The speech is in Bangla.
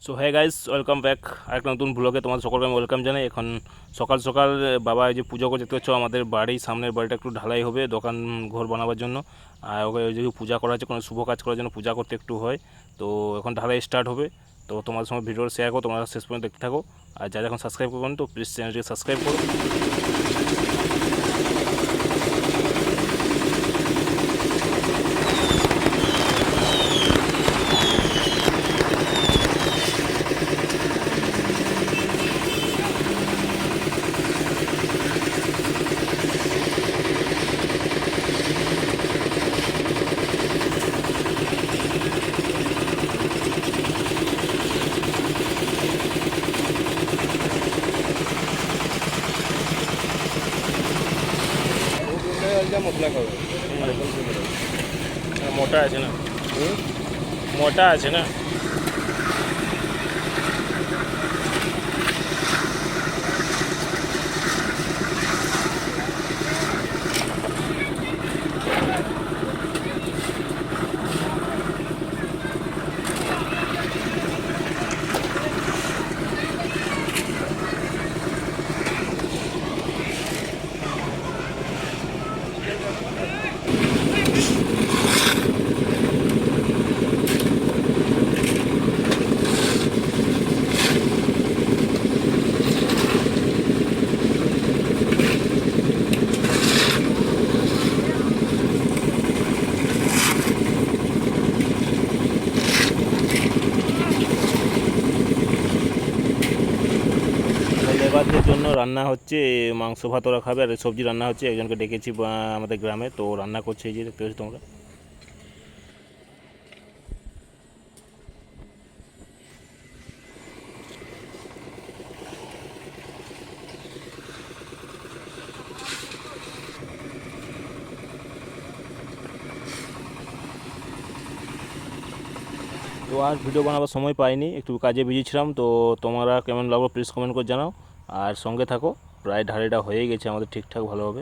সো হ্যাঁ গাইস, ওয়েলকাম ব্যাক আরেকটা নতুন ব্লগে তোমাদের সকলকে আমি ওয়েলকাম জানাই। এখন সকাল সকাল বাবা এই যে পুজো করতে হচ্ছে, আমাদের বাড়ি সামনের বাড়িটা একটু ঢালাই হবে দোকান ঘর বানাবার জন্য। আর ওকে ওই যে পূজা করা হচ্ছে, কোনো শুভ কাজ করার জন্য পূজা করতে একটু হয়। তো এখন ঢালাই স্টার্ট হবে। তো তোমাদের সঙ্গে ভিডিও শেয়ার করো, তোমরা শেষ পর্যন্ত দেখতে থাকো। আর যারা এখন সাবস্ক্রাইব করবেন তো প্লিজ চ্যানেলটিকে সাবস্ক্রাইব করো। মশলা খাবে মোটা আছে না, মোটা আছে না। লেবারদের জন্য রান্না হচ্ছে, মাংস ভাত ওরা খাবে, আর সবজি রান্না হচ্ছে। একজনকে ডেকেছি আমাদের গ্রামে, তো রান্না করছে, এই যে দেখতে পাচ্ছ তোমরা। তো আর ভিডিও বানাবার সময় পাইনি, একটু কাজে বিজি ছিলাম। তো তোমরা কেমন লাগলো প্লিজ কমেন্ট করে জানাও, আর সঙ্গে থাকো। প্রায় ঢালাইটা হয়ে গেছে আমাদের ঠিকঠাক ভালোভাবে।